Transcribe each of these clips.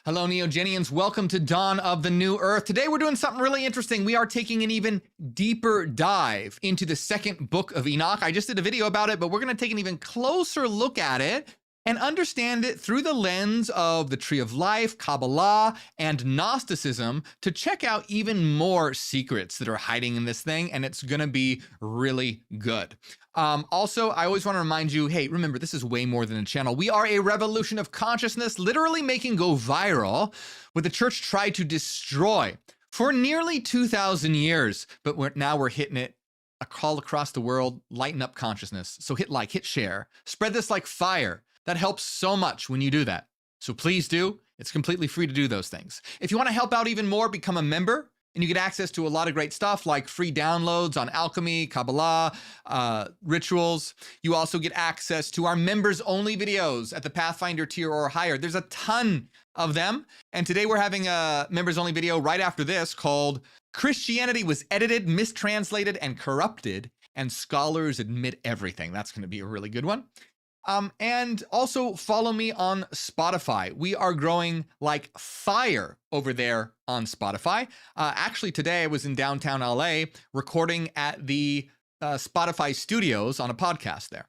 Hello, Neogenians. Welcome to Dawn of the New Earth. Today we're doing something really interesting. We are taking an even deeper dive into the Second Book of Enoch. I just did a video about it, but we're going to take an even closer look at it and understand it through the lens of the Tree of Life, Kabbala, and Gnosticism to check out even more secrets that are hiding in this thing, and it's going to be really good. Also, I always want to remind you, hey, remember, this is way more than a channel. We are a revolution of consciousness, literally making go viral what the church tried to destroy for nearly 2,000 years. But now we're hitting it all across the world, lighten up consciousness. So hit like, hit share, spread this like fire. That helps so much when you do that. So please do. It's completely free to do those things. If you want to help out even more, become a member. And you get access to a lot of great stuff like free downloads on alchemy, Kabbala, rituals. You also get access to our members only videos at the Pathfinder tier or higher. There's a ton of them. And today we're having a members only video right after this called Christianity Was Edited, Mistranslated, and Corrupted, and Scholars Admit Everything. That's going to be a really good one. And also follow me on Spotify. We are growing like fire over there on Spotify. Actually, today I was in downtown LA recording at the Spotify studios on a podcast there.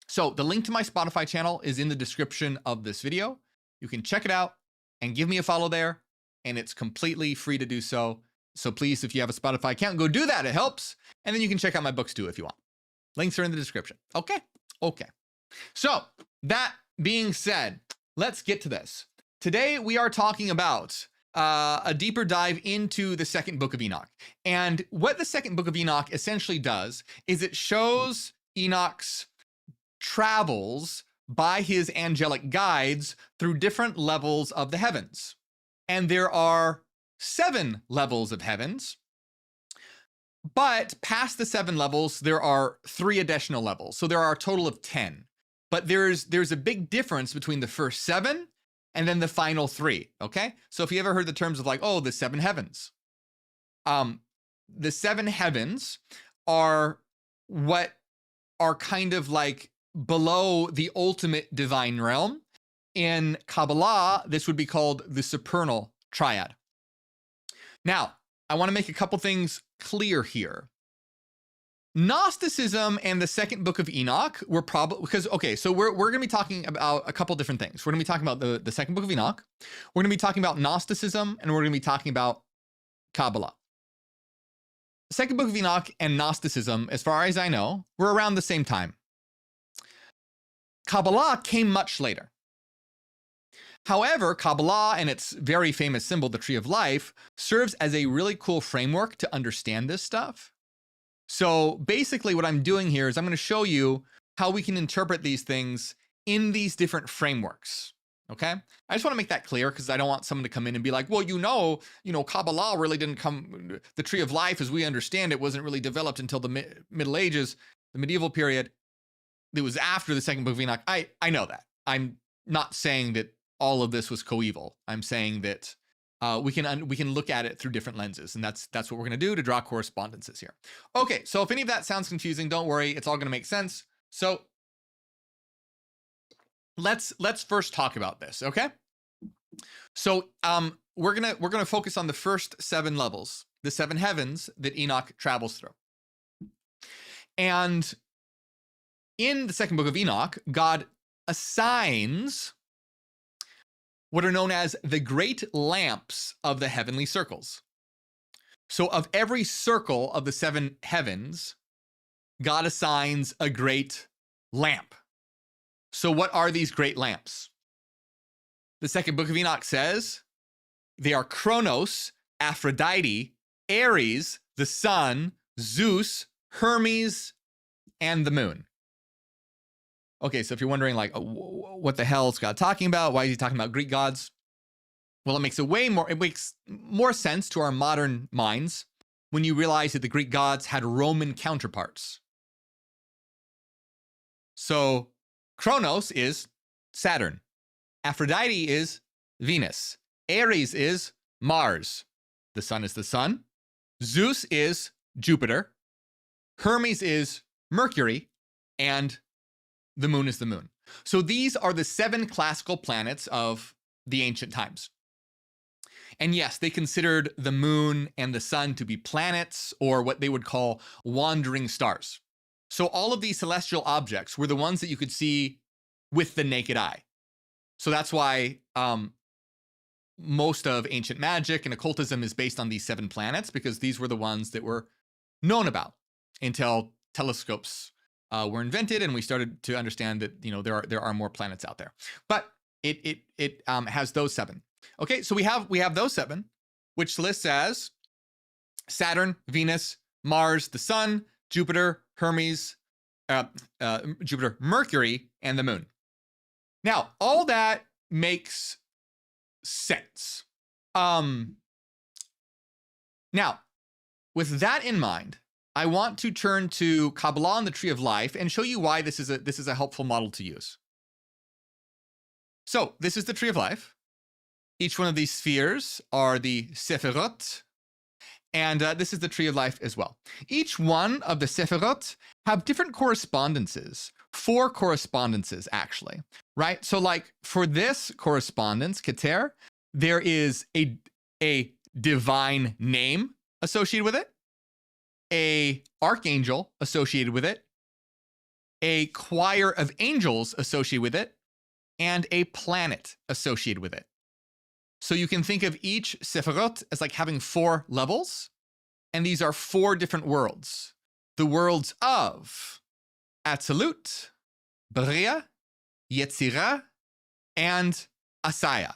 So the link to my Spotify channel is in the description of this video. You can check it out and give me a follow there, and it's completely free to do so. So please, if you have a Spotify account, go do that. It helps. And then you can check out my books too if you want. Links are in the description. Okay. So that being said, let's get to this. Today we are talking about a deeper dive into the Second Book of Enoch. And what the Second Book of Enoch essentially does is it shows Enoch's travels by his angelic guides through different levels of the heavens. And there are 7 levels of heavens. But past the 7 levels, there are 3 additional levels. So there are a total of 10. But there's a big difference between the first 7 and then the final 3, okay? So if you ever heard the terms of like, oh, the 7 heavens. The 7 heavens are what are kind of like below the ultimate divine realm. In Kabbala, this would be called the supernal triad. Now, I want to make a couple things clear here. Gnosticism and the Second Book of Enoch were probably, because, okay, so we're going to be talking about a couple different things. We're going to be talking about the Second Book of Enoch. We're going to be talking about Gnosticism, and we're going to be talking about Kabbala. Second Book of Enoch and Gnosticism, as far as I know, were around the same time. Kabbala came much later. However, Kabbala and its very famous symbol, the Tree of Life, serves as a really cool framework to understand this stuff. So basically what I'm doing here is I'm going to show you how we can interpret these things in these different frameworks. Okay? I just want to make that clear because I don't want someone to come in and be like, well, you know, Kabbala really didn't come, the Tree of Life as we understand it wasn't really developed until the Middle Ages, the medieval period. It was after the Second Book of Enoch. I know that. I'm not saying that all of this was coeval. I'm saying that we can look at it through different lenses, and that's what we're going to do to draw correspondences here. Okay, so if any of that sounds confusing, don't worry, it's all going to make sense. So let's first talk about this, okay? So we're gonna focus on the first 7 levels, the 7 heavens that Enoch travels through. And in the Second Book of Enoch, God assigns what are known as the great lamps of the heavenly circles. So of every circle of the 7 heavens, God assigns a great lamp. So what are these great lamps? The Second Book of Enoch says they are Kronos, Aphrodite, Ares, the sun, Zeus, Hermes, and the moon. Okay, so if you're wondering, like, what the hell is God talking about? Why is he talking about Greek gods? Well, it makes more sense to our modern minds when you realize that the Greek gods had Roman counterparts. So Kronos is Saturn. Aphrodite is Venus. Ares is Mars. The sun is the sun. Zeus is Jupiter. Hermes is Mercury. And the moon is the moon. So these are the 7 classical planets of the ancient times. And yes, they considered the moon and the sun to be planets, or what they would call wandering stars. So all of these celestial objects were the ones that you could see with the naked eye. So that's why most of ancient magic and occultism is based on these 7 planets, because these were the ones that were known about until telescopes were invented and we started to understand that, you know, there are more planets out there. But it has those 7. Okay, so we have those 7, which lists as Saturn, Venus, Mars, the Sun, Jupiter, Hermes, Jupiter, Mercury, and the Moon. Now, all that makes sense. Now, with that in mind, I want to turn to Kabbala and the Tree of Life and show you why this is a helpful model to use. So this is the Tree of Life. Each one of these spheres are the Sephirot, and this is the Tree of Life as well. Each one of the Sephirot have different correspondences, 4 correspondences actually, right? So like for this correspondence, Keter, there is a divine name associated with it, a archangel associated with it, a choir of angels associated with it, and a planet associated with it. So you can think of each Sephirot as like having 4 levels, and these are 4 different worlds. The worlds of Atzilut, Bria, Yetzirah, and Asaya.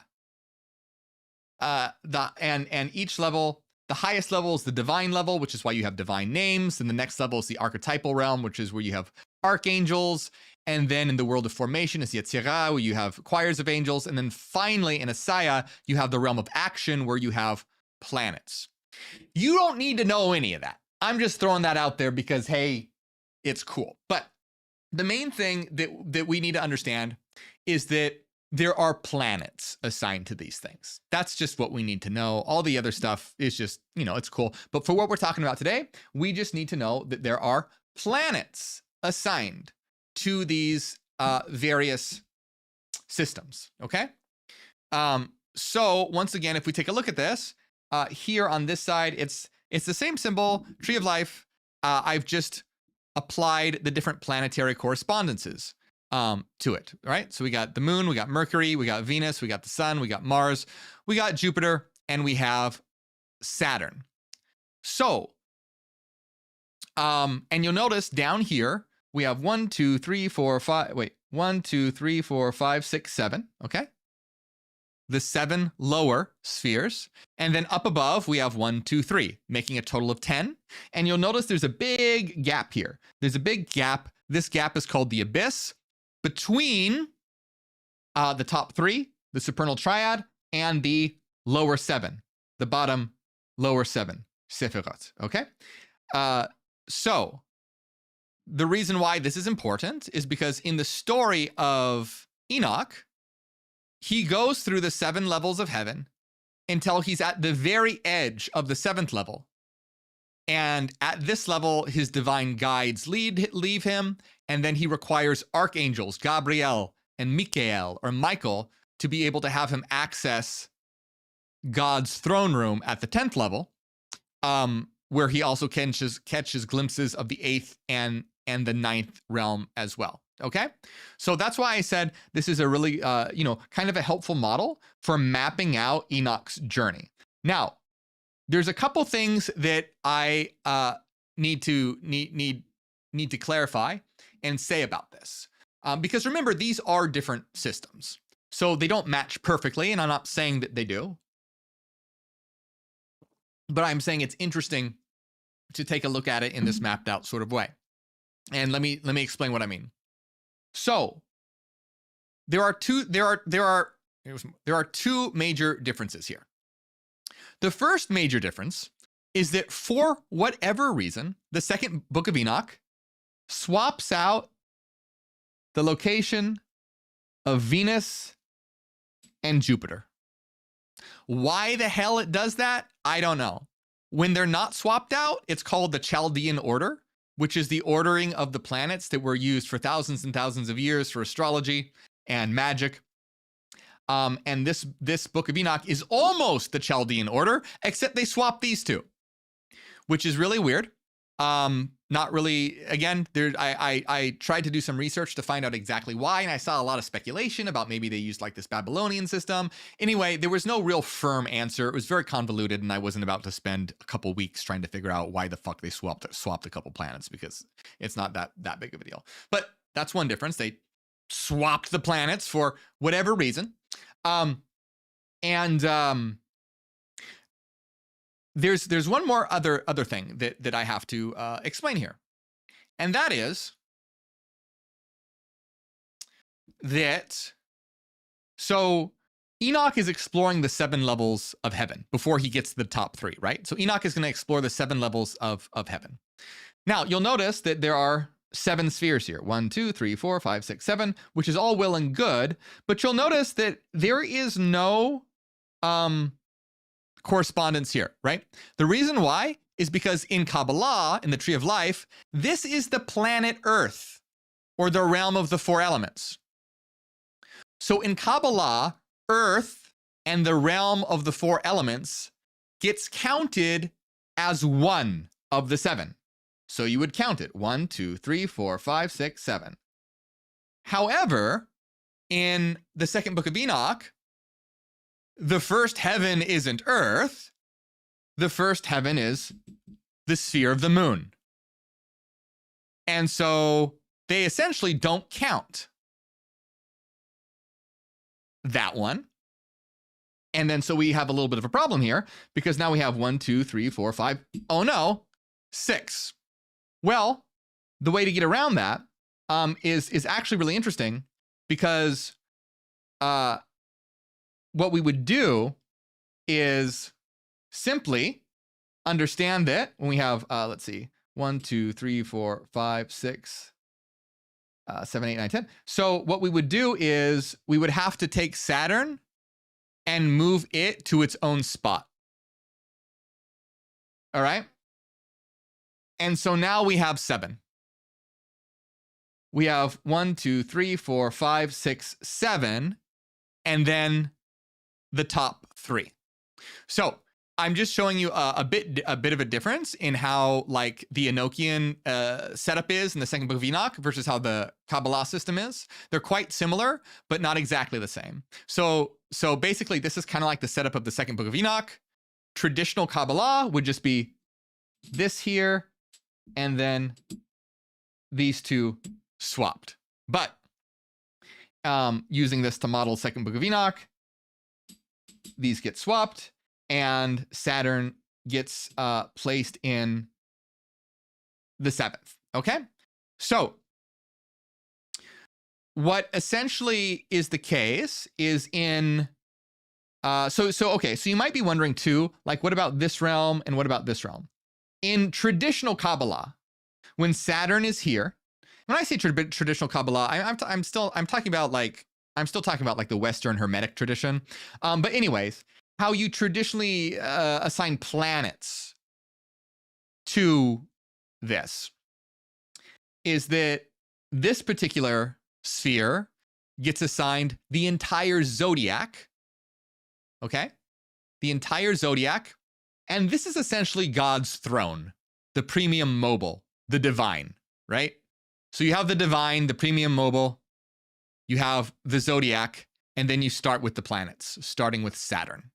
And each level, the highest level is the divine level, which is why you have divine names. And the next level is the archetypal realm, which is where you have archangels. And then in the world of formation is Yetzirah, where you have choirs of angels. And then finally in Asaya, you have the realm of action, where you have planets. You don't need to know any of that. I'm just throwing that out there because, hey, it's cool. But the main thing that we need to understand is that there are planets assigned to these things. That's just what we need to know. All the other stuff is just, you know, it's cool. But for what we're talking about today, we just need to know that there are planets assigned to these various systems, okay? So once again, if we take a look at this, here on this side, it's the same symbol, Tree of Life. I've just applied the different planetary correspondences to it, right? So we got the moon, we got Mercury, we got Venus, we got the sun, we got Mars, we got Jupiter, and we have Saturn. So, and you'll notice down here, we have 1, 2, 3, 4, 5, wait, 1, 2, 3, 4, 5, 6, 7, okay? The 7 lower spheres. And then up above, we have 1, 2, 3, making a total of 10. And you'll notice there's a big gap here. There's a big gap. This gap is called the abyss between the top 3, the supernal triad, and the lower 7, the bottom lower 7, Sephirot, okay? So the reason why this is important is because in the story of Enoch, he goes through the 7 levels of heaven until he's at the very edge of the 7th level. And at this level, his divine guides leave him, and then he requires archangels, Gabriel and Michael, or Michael, to be able to have him access God's throne room at the 10th level, where he also catches glimpses of the 8th and the 9th realm as well. Okay, so that's why I said this is a really, kind of a helpful model for mapping out Enoch's journey. Now, there's a couple things that I need to clarify and say about this, because remember, these are different systems, so they don't match perfectly, and I'm not saying that they do, but I'm saying it's interesting to take a look at it in this mapped out sort of way. And let me explain what I mean. So there are two major differences here. The first major difference is that for whatever reason, the Second Book of Enoch swaps out the location of Venus and Jupiter. Why the hell it does that, I don't know. When they're not swapped out, it's called the Chaldean order, which is the ordering of the planets that were used for thousands and thousands of years for astrology and magic. And this Book of Enoch is almost the Chaldean order, except they swapped these two, which is really weird. Not really, again, I tried to do some research to find out exactly why, and I saw a lot of speculation about maybe they used like this Babylonian system. Anyway, there was no real firm answer. It was very convoluted, and I wasn't about to spend a couple weeks trying to figure out why the fuck they swapped a couple planets, because it's not that big of a deal. But that's one difference. They swapped the planets for whatever reason. There's one more other thing that I have to explain here, and that is that so Enoch is exploring the 7 levels of heaven before he gets to the top 3, right? So Enoch is going to explore the 7 levels of heaven. Now you'll notice that there are 7 spheres here. 1, 2, 3, 4, 5, 6, 7, which is all well and good, but you'll notice that there is no correspondence here, right? The reason why is because in Kabbala, in the Tree of Life, this is the planet Earth, or the realm of the 4 elements. So in Kabbala, Earth and the realm of the 4 elements gets counted as one of the 7. So you would count it 1, 2, 3, 4, 5, 6, 7. However, in the Second Book of Enoch, the first heaven isn't Earth. The first heaven is the sphere of the moon. And so they essentially don't count that one. And then so we have a little bit of a problem here, because now we have 1, 2, 3, 4, 5. Oh no, 6. Well, the way to get around that is actually really interesting, because what we would do is simply understand that when we have, let's see, 1, 2, 3, 4, 5, 6, 7, 8, 9, 10. So what we would do is we would have to take Saturn and move it to its own spot. All right. And so now we have 7. We have 1, 2, 3, 4, 5, 6, 7, and then the top 3. So I'm just showing you a bit of a difference in how like the Enochian setup is in the Second Book of Enoch versus how the Kabbala system is. They're quite similar, but not exactly the same. So basically, this is kind of like the setup of the Second Book of Enoch. Traditional Kabbala would just be this here, and then these two swapped. But using this to model Second Book of Enoch, these get swapped, and Saturn gets placed in the 7th. Okay? So what essentially is the case is in so you might be wondering too, like, what about this realm and what about this realm? In traditional Kabbala, when Saturn is here, when I say traditional Kabbala, I'm still talking about like the Western Hermetic tradition. But anyways, how you traditionally assign planets to this is that this particular sphere gets assigned the entire zodiac. Okay? The entire zodiac. And this is essentially God's throne, the premium mobile, the divine, right? So you have the divine, the premium mobile, you have the zodiac, and then you start with the planets, starting with Saturn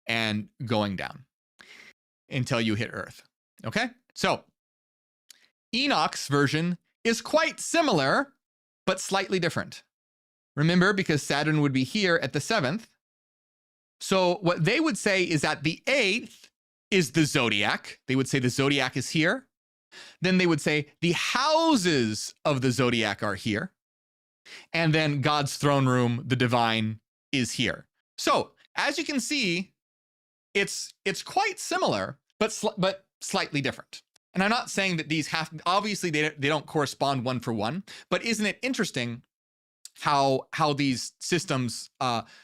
and going down until you hit Earth. Okay? So Enoch's version is quite similar, but slightly different. Remember, because Saturn would be here at the 7th. So what they would say is that the 8th is the zodiac. They would say the zodiac is here. Then they would say the houses of the zodiac are here. And then God's throne room, the divine, is here. So as you can see, it's quite similar, but slightly different. And I'm not saying that these obviously they don't correspond one for one, but isn't it interesting how these systems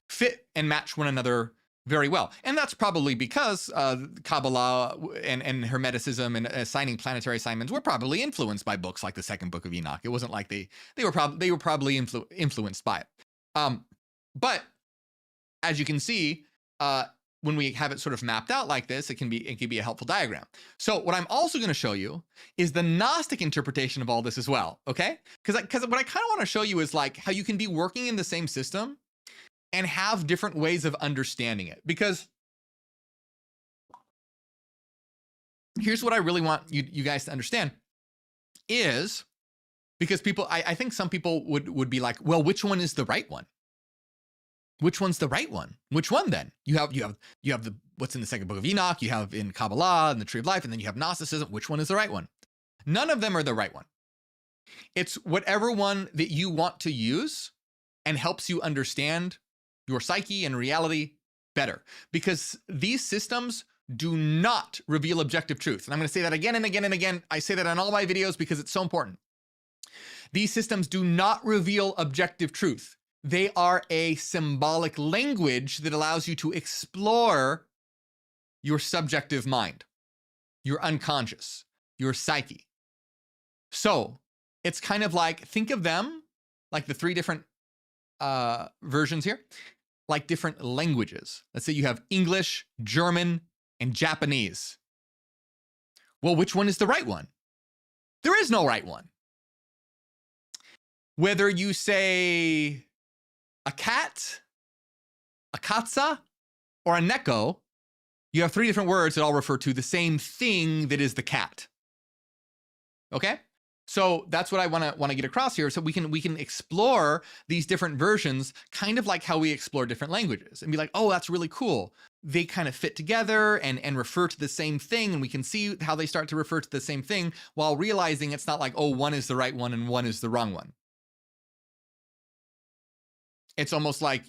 fit and match one another very well? And that's probably because Kabbalah and Hermeticism and assigning planetary assignments were probably influenced by books like the Second Book of Enoch. It wasn't like they were probably influenced by it. But as you can see, when we have it sort of mapped out like this, it can be a helpful diagram. So what I'm also going to show you is the Gnostic interpretation of all this as well, okay? Because what I kind of want to show you is like how you can be working in the same system and have different ways of understanding it. Because here's what I really want you guys to understand is, because people, I think some people would be like, well, which one is the right one? Which one's the right one? Which one then? You have the what's in the Second Book of Enoch, you have in Kabbala and the Tree of Life, and then you have Gnosticism. Which one is the right one? None of them are the right one. It's whatever one that you want to use and helps you understand your psyche and reality better. Because these systems do not reveal objective truth. And I'm going to say that again and again and again. I say that on all my videos because it's so important. These systems do not reveal objective truth. They are a symbolic language that allows you to explore your subjective mind, your unconscious, your psyche. So it's kind of like, think of them like the three different versions here, like different languages. Let's say you have English, German, and Japanese. Well, which one is the right one? There is no right one. Whether you say a cat, a katsa, or a neko, you have three different words that all refer to the same thing that is the cat. Okay? So that's what I want to get across here. So we can explore these different versions, kind of like how we explore different languages, and be like, oh, that's really cool. They kind of fit together and refer to the same thing, and we can see how they start to refer to the same thing while realizing it's not like, oh, one is the right one and one is the wrong one. It's almost like,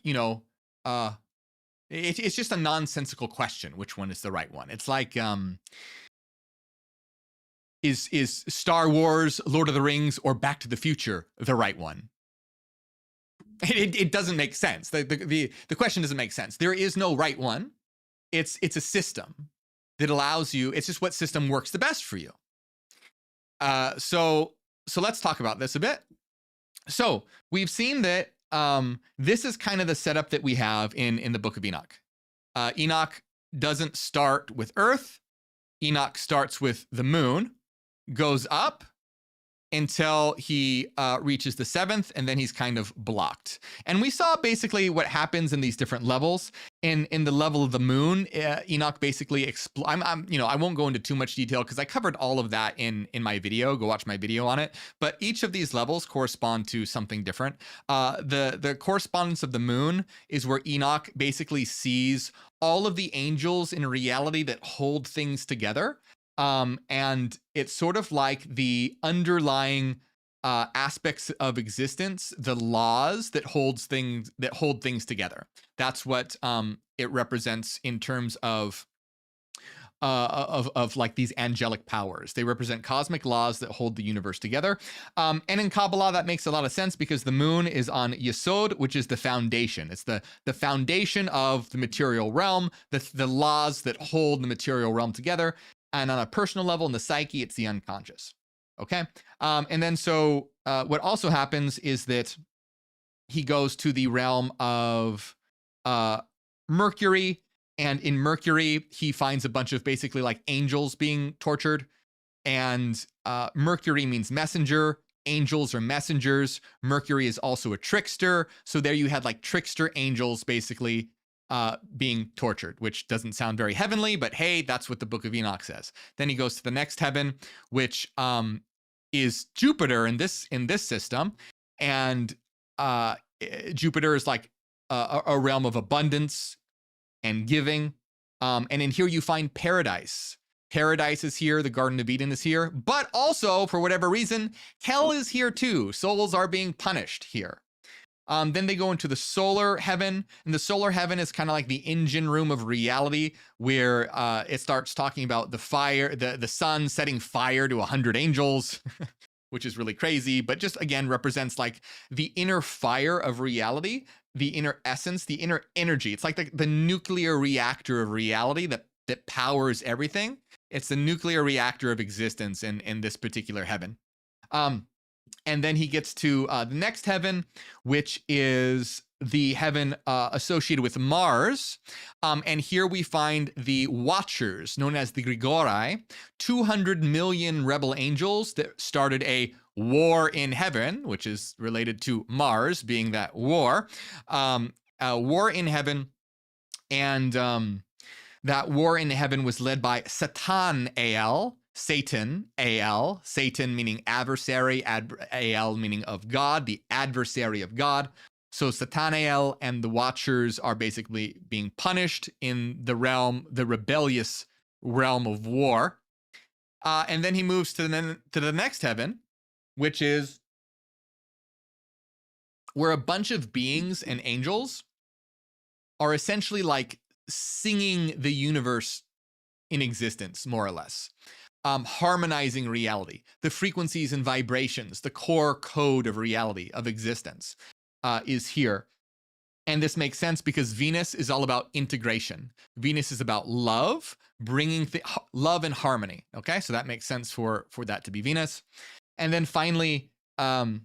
it's just a nonsensical question. Which one is the right one? It's like, is Star Wars, Lord of the Rings, or Back to the Future the right one? It doesn't make sense. The question doesn't make sense. There is no right one. It's a system that allows you. It's just what system works the best for you. So let's talk about this a bit. So we've seen that this is kind of the setup that we have in the Book of Enoch. Enoch doesn't start with Earth. Enoch starts with the moon, goes up until he reaches the seventh, and then he's kind of blocked. And we saw basically what happens in these different levels. In the level of the moon, Enoch basically I won't go into too much detail because I covered all of that in my video. Go watch my video on it. But each of these levels correspond to something different. The correspondence of the moon is where Enoch basically sees all of the angels in reality that hold things together. And it's sort of like the underlying aspects of existence, the laws that hold things together. That's what it represents in terms of like these angelic powers. They represent cosmic laws that hold the universe together. And in Kabbalah, that makes a lot of sense because the moon is on Yesod, which is the foundation. It's the foundation of the material realm, the laws that hold the material realm together. And on a personal level, in the psyche, it's the unconscious. Okay. And then so what also happens is that he goes to the realm of Mercury. And in Mercury, he finds a bunch of basically like angels being tortured. And Mercury means messenger. Angels are messengers. Mercury is also a trickster. So there you had like trickster angels basically being tortured, which doesn't sound very heavenly, but hey, that's what the Book of Enoch says. Then he goes to the next heaven, which is Jupiter in this system. And Jupiter is like a realm of abundance and giving. And in here you find paradise. Paradise is here, the Garden of Eden is here, but also, for whatever reason, hell is here too. Souls are being punished here. Then they go into the solar heaven, and the solar heaven is kind of like the engine room of reality, where it starts talking about the fire, the sun setting fire to 100 angels, which is really crazy, but just again represents like the inner fire of reality, the inner essence, the inner energy. It's like the nuclear reactor of reality that powers everything. It's the nuclear reactor of existence in this particular heaven. And then he gets to the next heaven, which is the heaven associated with Mars. And here we find the Watchers, known as the Grigori, 200 million rebel angels that started a war in heaven, which is related to Mars being that war, a war in heaven. And that war in heaven was led by Satan Al, Satan Al, Satan meaning adversary, Al meaning of God, the adversary of God. So Satanael and the Watchers are basically being punished in the rebellious realm of war. And then he moves to the next heaven, which is where a bunch of beings and angels are essentially like singing the universe in existence, more or less. Harmonizing reality, the frequencies and vibrations, the core code of reality, of existence. Is here. And this makes sense because Venus is all about integration. Venus is about love, bringing love and harmony. Okay, so that makes sense for that to be Venus. And then finally, Enoch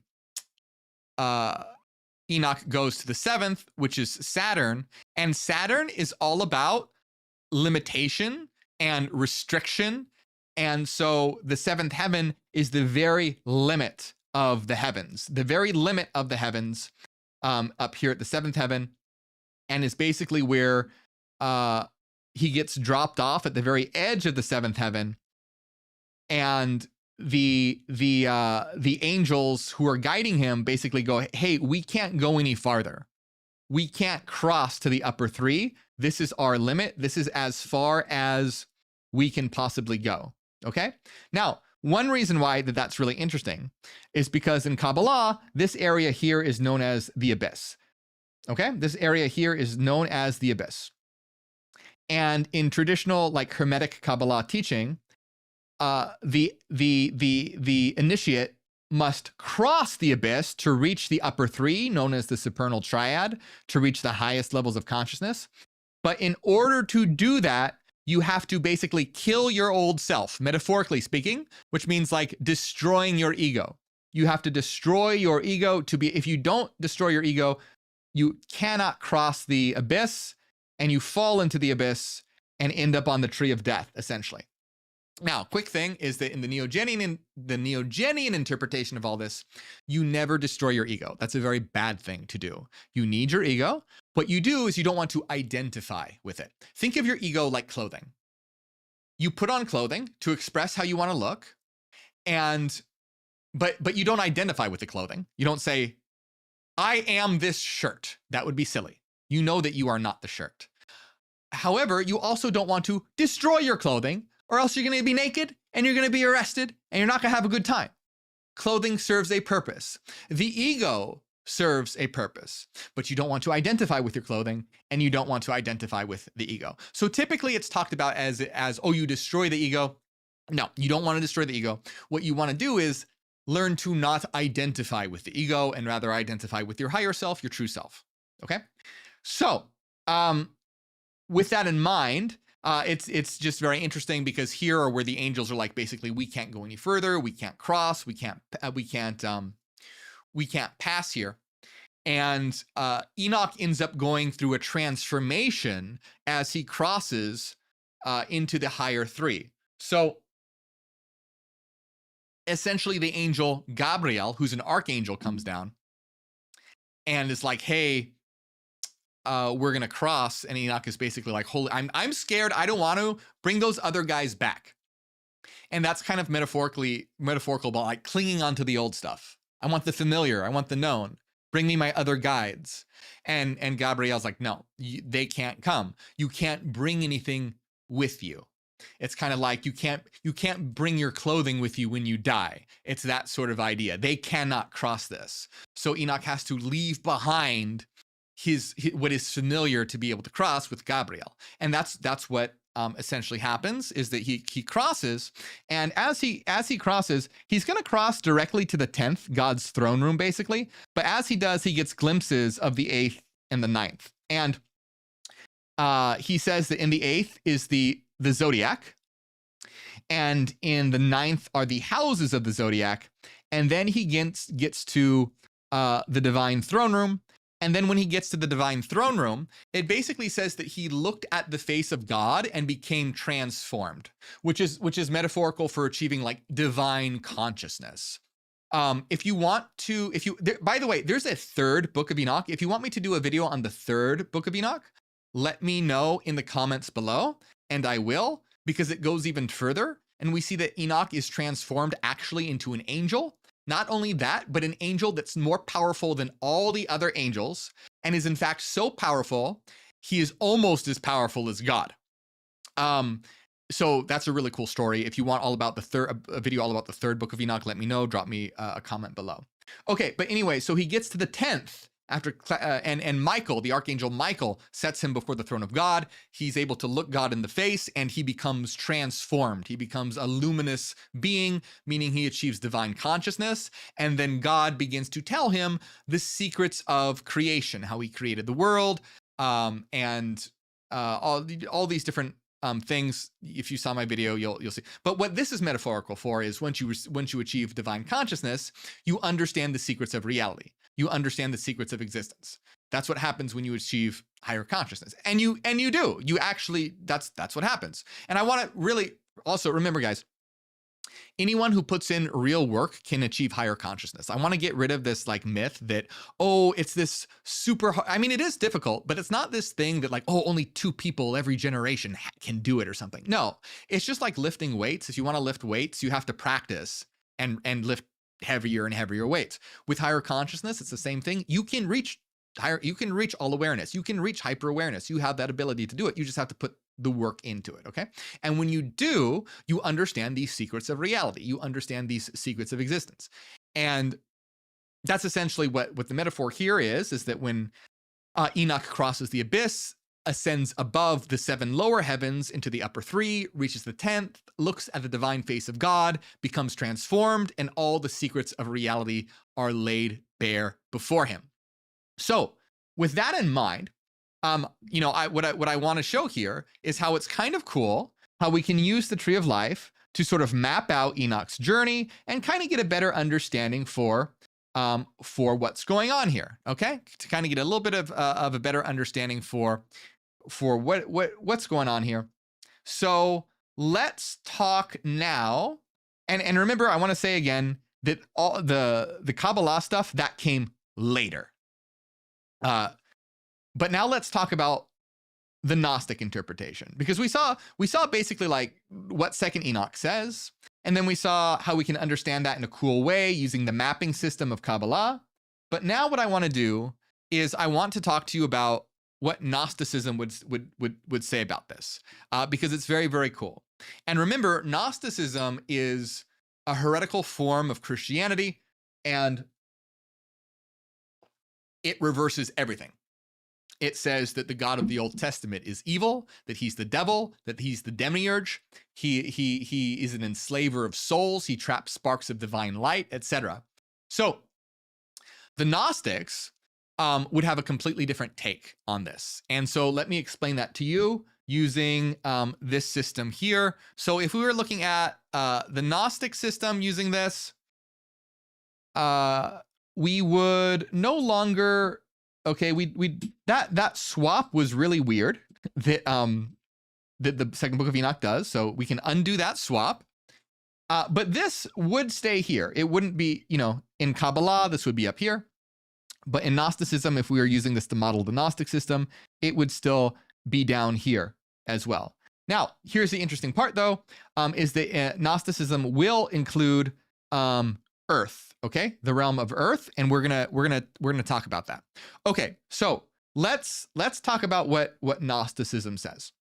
goes to the seventh, which is Saturn. And Saturn is all about limitation and restriction. And so the seventh heaven is the very limit of the heavens, the very limit of the heavens, up here at the seventh heaven, and is basically where he gets dropped off at the very edge of the seventh heaven, and the angels who are guiding him basically go, hey, we can't go any farther. We can't cross to the upper three. This is our limit. This is as far as we can possibly go. Okay? Now, one reason why that's really interesting is because in Kabbala, this area here is known as the abyss. Okay? This area here is known as the abyss. And in traditional like Hermetic Kabbala teaching, the initiate must cross the abyss to reach the upper three, known as the supernal triad, to reach the highest levels of consciousness. But in order to do that, you have to basically kill your old self, metaphorically speaking, which means like destroying your ego. You have to destroy your ego to be, if you don't destroy your ego, you cannot cross the abyss, and you fall into the abyss and end up on the tree of death, essentially. Now, quick thing is that in the Neogenian interpretation of all this, you never destroy your ego. That's a very bad thing to do. You need your ego. What you do is you don't want to identify with it. Think of your ego like clothing. You put on clothing to express how you want to look, but you don't identify with the clothing. You don't say, I am this shirt. That would be silly. You know that you are not the shirt. However, you also don't want to destroy your clothing, or else you're going to be naked and you're going to be arrested and you're not going to have a good time. Clothing serves a purpose. The ego serves a purpose, but you don't want to identify with your clothing and you don't want to identify with the ego. So typically it's talked about as oh, you destroy the ego. No, you don't want to destroy the ego. What you want to do is learn to not identify with the ego and rather identify with your higher self, your true self. Okay? So, with that in mind, it's just very interesting because here are where the angels are like, basically, we can't go any further. We can't cross. We can't pass here. And Enoch ends up going through a transformation as he crosses into the higher three. So essentially the angel Gabriel, who's an archangel, comes down and is like, hey, we're going to cross. And Enoch is basically like, holy, I'm scared. I don't want to bring those other guys back. And that's kind of metaphorical about like clinging onto the old stuff. I want the familiar. I want the known. Bring me my other guides. And Gabriel's like, no, they can't come. You can't bring anything with you. It's kind of like you can't bring your clothing with you when you die. It's that sort of idea. They cannot cross this. So Enoch has to leave behind his what is familiar to be able to cross with Gabriel. And that's what essentially happens, is that he crosses, and as he crosses, he's going to cross directly to the 10th, God's throne room, basically. But as he does, he gets glimpses of the 8th and the 9th. And he says that in the 8th is the zodiac, and in the 9th are the houses of the zodiac. And then he gets to the divine throne room. And then when he gets to the divine throne room, it basically says that he looked at the face of God and became transformed, which is metaphorical for achieving like divine consciousness. If you want to, by the way, there's a third book of Enoch. If you want me to do a video on the third book of Enoch, let me know in the comments below, and I will, because it goes even further. And we see that Enoch is transformed actually into an angel. Not only that, but an angel that's more powerful than all the other angels, and is in fact so powerful, he is almost as powerful as God. So that's a really cool story. If you want a video all about the third book of Enoch, let me know. Drop me a comment below. Okay, but anyway, so he gets to the 10th after, and Michael, the archangel Michael, sets him before the throne of God. He's able to look God in the face, and he becomes transformed. He becomes a luminous being, meaning he achieves divine consciousness. And then God begins to tell him the secrets of creation, how he created the world, and all these different things. If you saw my video, you'll see. But what this is metaphorical for is once you achieve divine consciousness, you understand the secrets of reality. You understand the secrets of existence. That's what happens when you achieve higher consciousness. And you do. You actually, that's what happens. And I want to really also remember, guys, anyone who puts in real work can achieve higher consciousness. I want to get rid of this like myth that, oh, it's this super hard. I mean, it is difficult, but it's not this thing that like, oh, only 2 people every generation can do it or something. No, it's just like lifting weights. If you want to lift weights, you have to practice and lift heavier and heavier weights. With higher consciousness, it's the same thing. You can reach all awareness. You can reach hyper awareness. You have that ability to do it. You just have to put the work into it, okay? And when you do, you understand these secrets of reality. You understand these secrets of existence. And that's essentially what the metaphor here is that when Enoch crosses the abyss, ascends above the 7 lower heavens into the upper 3, reaches the 10th, looks at the divine face of God, becomes transformed, and all the secrets of reality are laid bare before him. So with that in mind, what I want to show here is how it's kind of cool how we can use the Tree of Life to sort of map out Enoch's journey and kind of get a better understanding for what's going on here. Okay, to kind of get a little bit of a better understanding for what's going on here. So let's talk now. And remember, I want to say again that all the Kabbala stuff that came later. But now let's talk about the Gnostic interpretation, because we saw basically like what Second Enoch says, and then we saw how we can understand that in a cool way using the mapping system of Kabbala. But now what I want to do is I want to talk to you about what Gnosticism would say about this, because it's very, very cool. And remember, Gnosticism is a heretical form of Christianity, and it reverses everything. It says that the God of the Old Testament is evil, that he's the devil, that he's the demiurge, he is an enslaver of souls, he traps sparks of divine light, etc. So the Gnostics would have a completely different take on this. And so let me explain that to you using this system here. So if we were looking at the Gnostic system using this, we would no longer, okay, that swap was really weird that the Second Book of Enoch does. So we can undo that swap. But this would stay here. It wouldn't be, in Kabbalah, this would be up here. But in Gnosticism, if we were using this to model the Gnostic system, it would still be down here as well. Now, here's the interesting part, though, is that Gnosticism will include Earth, okay, the realm of Earth, and we're gonna talk about that. Okay, so let's talk about what Gnosticism says.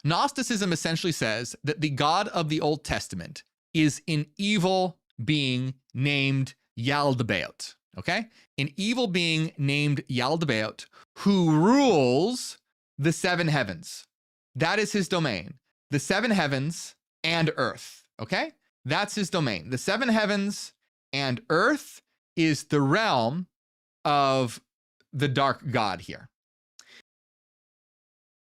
Gnosticism essentially says that the God of the Old Testament is an evil being named Yaldabaoth. Okay, an evil being named Yaldabaoth who rules the 7 heavens. That is his domain. The 7 heavens and Earth. Okay, that's his domain. The 7 heavens and Earth is the realm of the dark god here.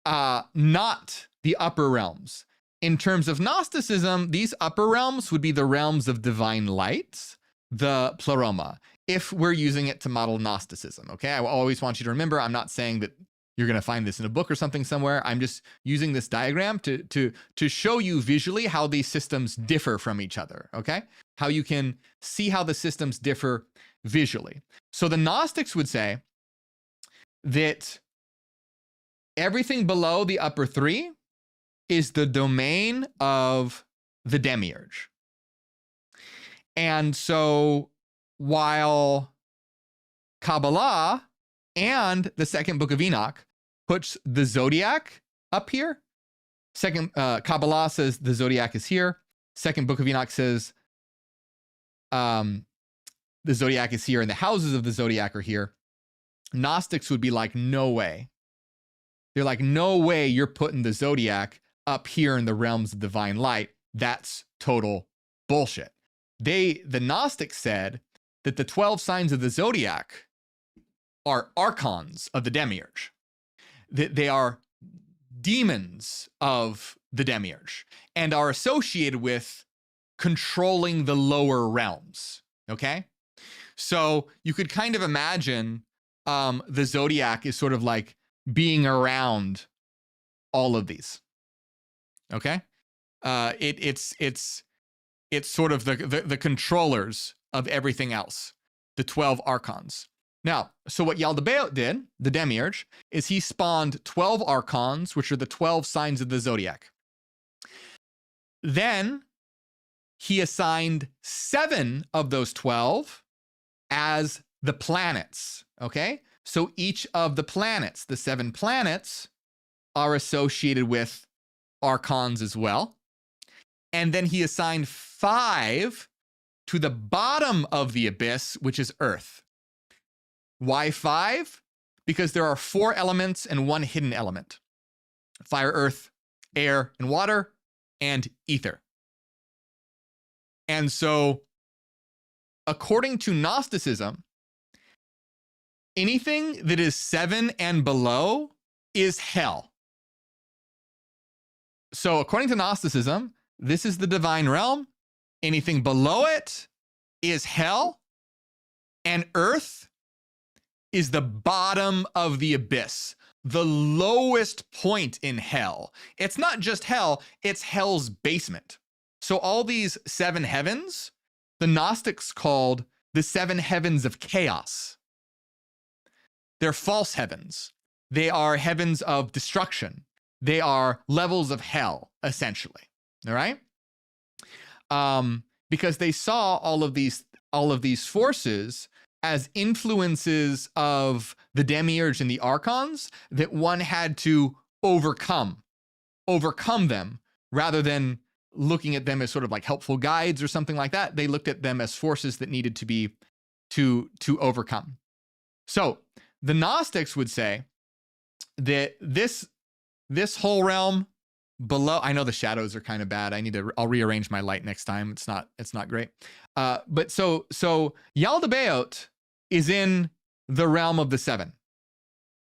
Not the upper realms. In terms of Gnosticism, these upper realms would be the realms of divine light, the pleroma. if we're using it to model Gnosticism. Okay, I always want you to remember, I'm not saying that you're going to find this in a book or something somewhere. I'm just using this diagram to show you visually how these systems differ from each other. Okay, how you can see how the systems differ visually. So the Gnostics would say that everything below the upper three is the domain of the demiurge. And so while Kabbala and the Second Book of Enoch puts the zodiac up here, Kabbala says the zodiac is here. Second Book of Enoch says the zodiac is here and the houses of the zodiac are here. Gnostics would be like, no way. They're like, no way you're putting the zodiac up here in the realms of divine light. That's total bullshit. The Gnostics said that the 12 signs of the zodiac are archons of the demiurge. That they are demons of the demiurge and are associated with controlling the lower realms. Okay? So you could kind of imagine the zodiac is sort of like being around all of these. Okay? It's sort of the controllers of everything else, the 12 archons. Now, so what Yaldabaoth did, the demiurge, is he spawned 12 archons, which are the 12 signs of the zodiac. Then he assigned 7 of those 12 as the planets, okay? So each of the planets, the 7 planets, are associated with archons as well. And then he assigned 5 to the bottom of the abyss, which is Earth. Why 5? Because there are 4 elements and 1 hidden element. Fire, earth, air, and water, and ether. And so, according to Gnosticism, anything that is 7 and below is hell. So, according to Gnosticism, this is the divine realm. Anything below it is hell. And earth is the bottom of the abyss, the lowest point in hell. It's not just hell, it's hell's basement. So all these 7 heavens, the Gnostics called the 7 heavens of chaos. They're false heavens. They are heavens of destruction. They are levels of hell, essentially. All right? Because they saw all of these forces as influences of the demiurge and the archons that one had to overcome them, rather than looking at them as sort of like helpful guides or something like that. They looked at them as forces that needed to be to overcome. So the Gnostics would say that this whole realm below, I know the shadows are kind of bad. I'll rearrange my light next time. It's not great. But so Yaldabaoth is in the realm of the 7.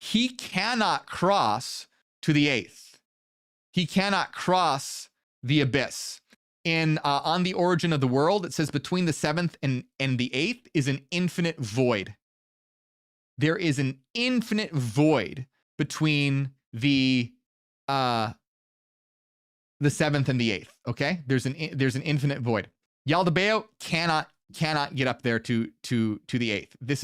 He cannot cross to the 8th. He cannot cross the abyss. On the origin of the world, it says between the 7th and the 8th is an infinite void. There is an infinite void between the 7th and the 8th. Okay, there's an infinite void. Yaldabaoth cannot get up there to the 8th. This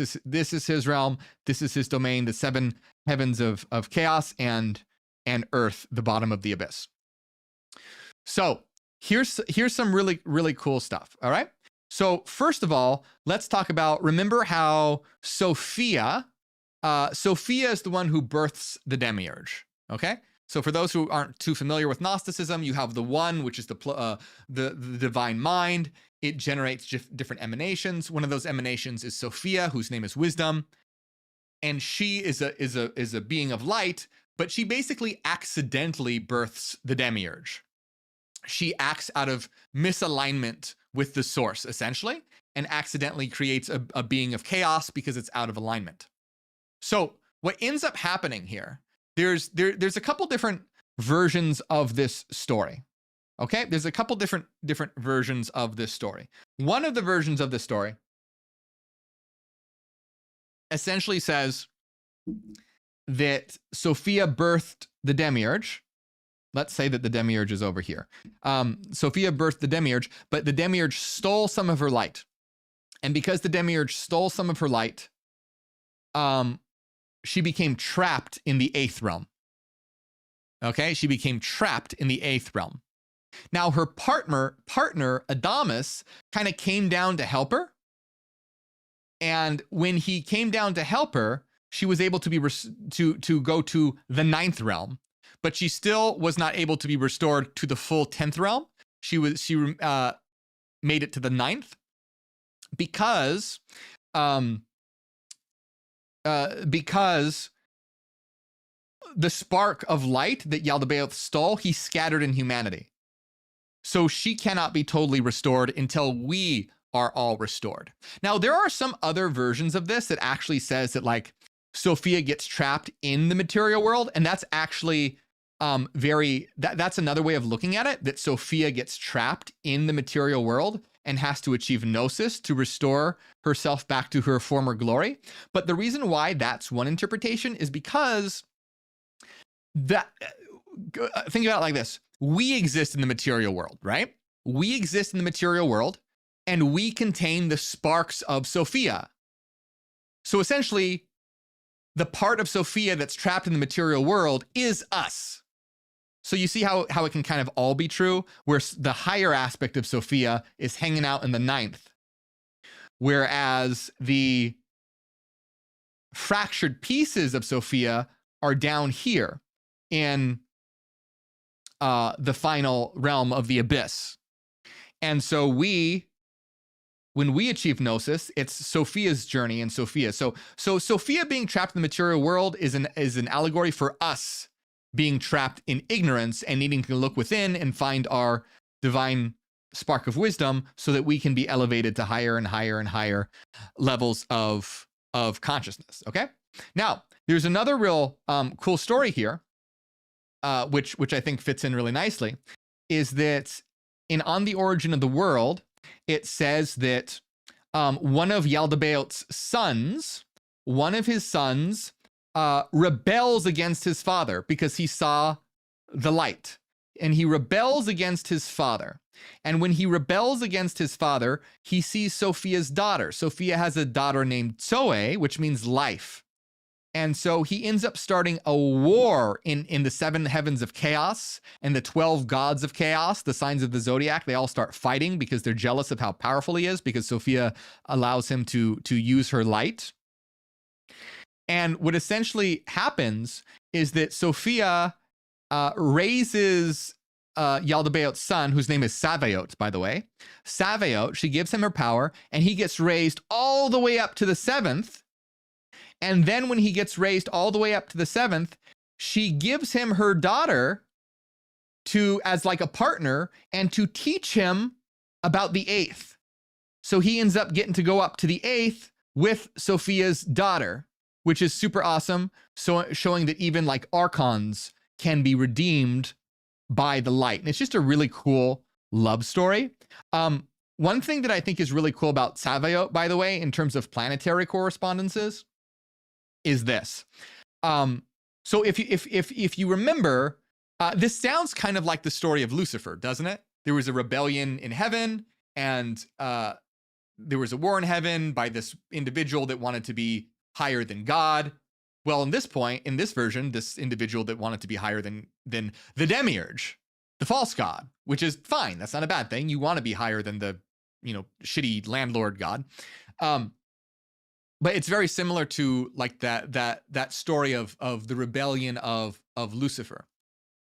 is his realm. This is his domain. The 7 heavens of chaos and earth, the bottom of the abyss. So here's some really, really cool stuff. All right. So first of all, let's talk about, remember how Sophia is the one who births the demiurge. Okay. So for those who aren't too familiar with Gnosticism, you have the one, which is the divine mind. It generates different emanations. One of those emanations is Sophia, whose name is wisdom, and she is a being of light. But she basically accidentally births the demiurge. She acts out of misalignment with the source, essentially, and accidentally creates a being of chaos because it's out of alignment. So what ends up happening here? There's a couple different versions of this story. Okay, there's a couple different versions of this story. One of the versions of this story essentially says that Sophia birthed the demiurge. Let's say that the demiurge is over here. Sophia birthed the demiurge, but the demiurge stole some of her light. And because the demiurge stole some of her light, she became trapped in the 8th realm. Okay, she became trapped in the 8th realm. Now her partner Adamus kind of came down to help her. And when he came down to help her, she was able to be to go to the 9th realm, but she still was not able to be restored to the full 10th realm. She made it to the 9th because the spark of light that Yaldabaoth stole, he scattered in humanity. So she cannot be totally restored until we are all restored. Now, there are some other versions of this that actually says that like Sophia gets trapped in the material world, and that's actually that's another way of looking at it, that Sophia gets trapped in the material world and has to achieve gnosis to restore herself back to her former glory. But the reason why that's one interpretation is because that think about it like this. We exist in the material world, right? We exist in the material world, and we contain the sparks of Sophia. So essentially, the part of Sophia that's trapped in the material world is us. So you see how it can kind of all be true, where the higher aspect of Sophia is hanging out in the 9th, whereas the fractured pieces of Sophia are down here in the final realm of the abyss. And so when we achieve gnosis, it's Sophia's journey in Sophia. So Sophia being trapped in the material world is an allegory for us being trapped in ignorance and needing to look within and find our divine spark of wisdom so that we can be elevated to higher and higher and higher levels of consciousness. Okay. Now, there's another real cool story here, which I think fits in really nicely, is that On the Origin of the World, it says that one of Yaldabaoth's sons, rebels against his father because he saw the light, and he rebels against his father. And when he rebels against his father, he sees Sophia's daughter. Sophia has a daughter named Zoe, which means life. And so he ends up starting a war in the 7 heavens of chaos, and the 12 gods of chaos, the signs of the zodiac. They all start fighting because they're jealous of how powerful he is, because Sophia allows him to use her light. And what essentially happens is that Sophia raises Yaldabaoth's son, whose name is Sabaoth, by the way. Sabaoth, she gives him her power, and he gets raised all the way up to the 7th. And then when he gets raised all the way up to the 7th, she gives him her daughter as like a partner and to teach him about the 8th. So he ends up getting to go up to the 8th with Sophia's daughter, which is super awesome. So showing that even like archons can be redeemed by the light. And it's just a really cool love story. One thing that I think is really cool about Sabaoth, by the way, in terms of planetary correspondences, is this. So if you remember, this sounds kind of like the story of Lucifer, doesn't it? There was a rebellion in heaven, and there was a war in heaven by this individual that wanted to be higher than God. Well, in this version, this individual that wanted to be higher than the demiurge, the false god, which is fine. That's not a bad thing. You want to be higher than the, shitty landlord god. But it's very similar to like that story of the rebellion of Lucifer.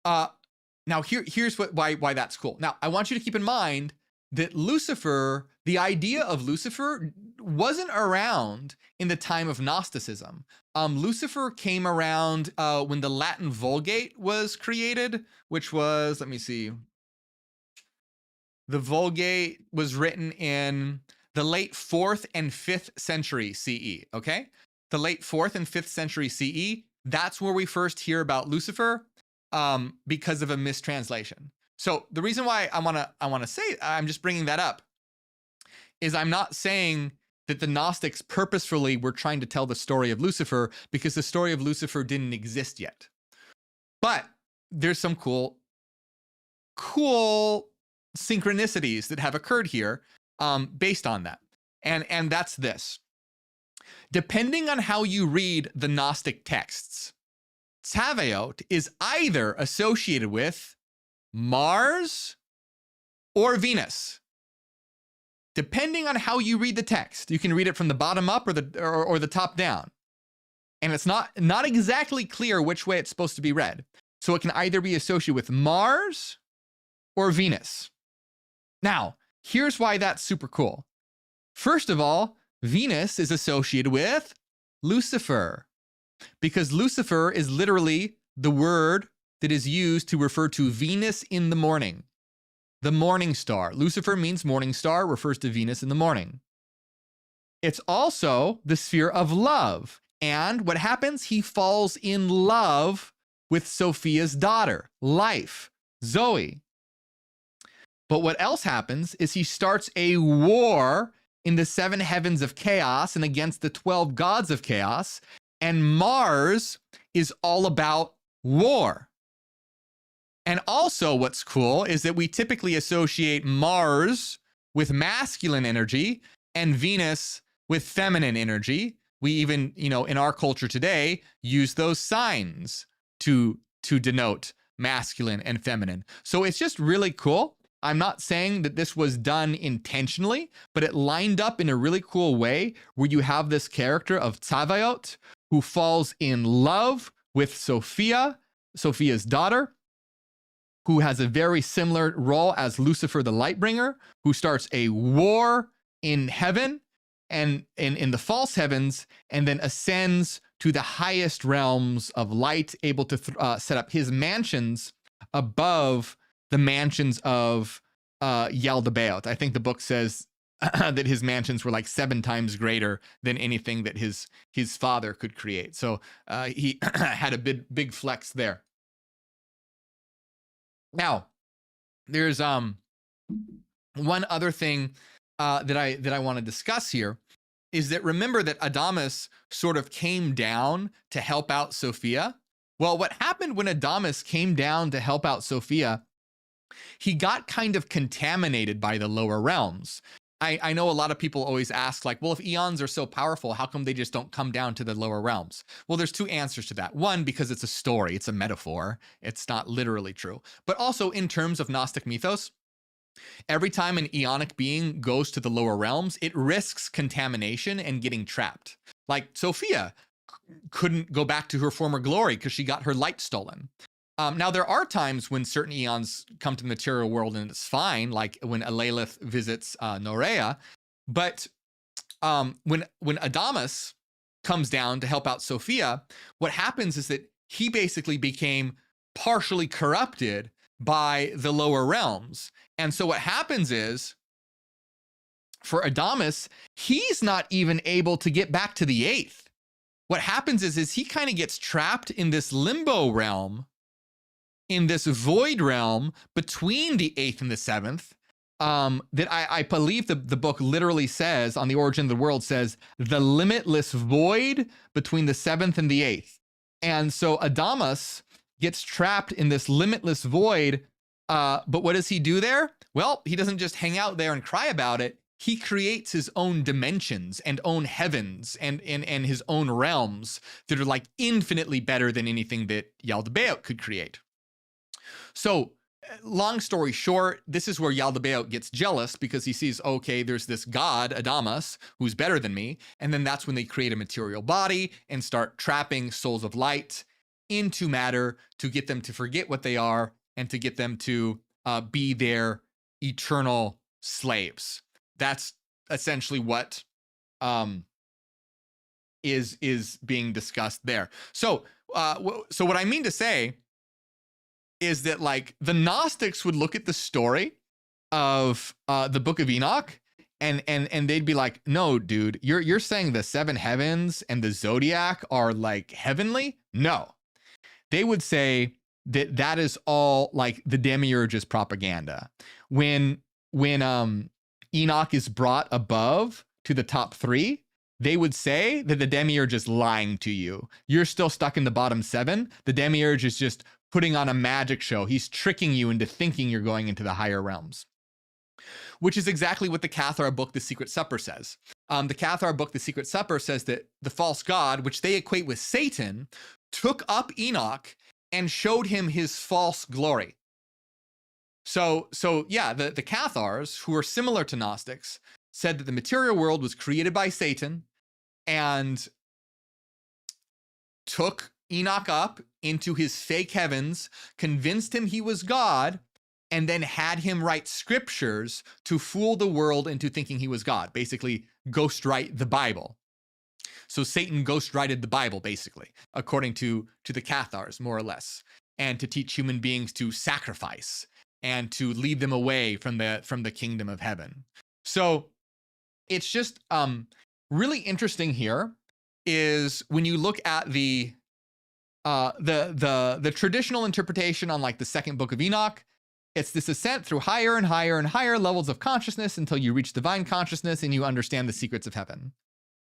Now here's why that's cool. Now I want you to keep in mind that Lucifer, the idea of Lucifer wasn't around in the time of Gnosticism. Lucifer came around when the Latin Vulgate was created, which was, let me see. The Vulgate was written in the late 4th and 5th century CE, okay? The late 4th and 5th century CE, that's where we first hear about Lucifer because of a mistranslation. So the reason why I want to say, I'm just bringing that up, is I'm not saying that the Gnostics purposefully were trying to tell the story of Lucifer because the story of Lucifer didn't exist yet. But there's some cool synchronicities that have occurred here based on that. And that's this. Depending on how you read the Gnostic texts, Tsaveot is either associated with Mars or Venus. Depending on how you read the text, you can read it from the bottom up or the top down. And it's not exactly clear which way it's supposed to be read. So it can either be associated with Mars or Venus. Now, here's why that's super cool. First of all, Venus is associated with Lucifer, because Lucifer is literally the word that is used to refer to Venus in the morning. The morning star. Lucifer means morning star, refers to Venus in the morning. It's also the sphere of love. And what happens? He falls in love with Sophia's daughter, Life, Zoe. But what else happens is he starts a war in the 7 heavens of chaos and against the 12 gods of chaos. And Mars is all about war. And also what's cool is that we typically associate Mars with masculine energy and Venus with feminine energy. We even, in our culture today, use those signs to denote masculine and feminine. So it's just really cool. I'm not saying that this was done intentionally, but it lined up in a really cool way where you have this character of Tsaveot who falls in love with Sophia's daughter, who has a very similar role as Lucifer the Lightbringer, who starts a war in heaven and in the false heavens, and then ascends to the highest realms of light, able to set up his mansions above the mansions of Yaldabaoth. I think the book says that his mansions were like 7 times greater than anything that his father could create. So he had a big flex there. Now, there's one other thing that I want to discuss here is that remember that Adamas sort of came down to help out Sophia. Well, what happened when Adamas came down to help out Sophia, he got kind of contaminated by the lower realms. I know a lot of people always ask, like, well, if eons are so powerful, how come they just don't come down to the lower realms? Well, there's 2 answers to that. One, because it's a story, it's a metaphor. It's not literally true. But also in terms of Gnostic mythos, every time an eonic being goes to the lower realms, it risks contamination and getting trapped. Like Sophia couldn't go back to her former glory because she got her light stolen. Now, there are times when certain eons come to the material world and it's fine, like when Alalith visits Norea. But when Adamas comes down to help out Sophia, what happens is that he basically became partially corrupted by the lower realms. And so what happens is, for Adamas, he's not even able to get back to the 8th. What happens is he kind of gets trapped in this limbo realm, in this void realm between the 8th and the 7th, that I believe the book literally says, on the origin of the world, says the limitless void between the 7th and the 8th. And so Adamas gets trapped in this limitless void. But what does he do there? Well, he doesn't just hang out there and cry about it. He creates his own dimensions and own heavens and his own realms that are like infinitely better than anything that Yaldabaoth could create. So, long story short, this is where Yaldabaoth gets jealous because he sees, okay, there's this god, Adamas, who's better than me. And then that's when they create a material body and start trapping souls of light into matter to get them to forget what they are and to get them to be their eternal slaves. That's essentially what is being discussed there. So what I mean to say is that, like, the Gnostics would look at the story of the Book of Enoch and they'd be like, no, dude, you're saying the 7 heavens and the zodiac are like heavenly? No. They would say that is all like the demiurge's propaganda. When Enoch is brought above to the top 3, they would say that the demiurge is lying to you. You're still stuck in the bottom 7. The demiurge is just putting on a magic show. He's tricking you into thinking you're going into the higher realms, which is exactly what the Cathar book, The Secret Supper, says. The Cathar book, The Secret Supper, says that the false god, which they equate with Satan, took up Enoch and showed him his false glory. So yeah, the Cathars, who are similar to Gnostics, said that the material world was created by Satan and took Enoch up into his fake heavens, convinced him he was God, and then had him write scriptures to fool the world into thinking he was God. Basically, ghostwrite the Bible. So Satan ghostwrited the Bible, basically, according to the Cathars, more or less, and to teach human beings to sacrifice and to lead them away from the kingdom of heaven. So it's just really interesting here is when you look at the traditional interpretation on like the Second Book of Enoch. It's this ascent through higher and higher and higher levels of consciousness until you reach divine consciousness and you understand the secrets of heaven.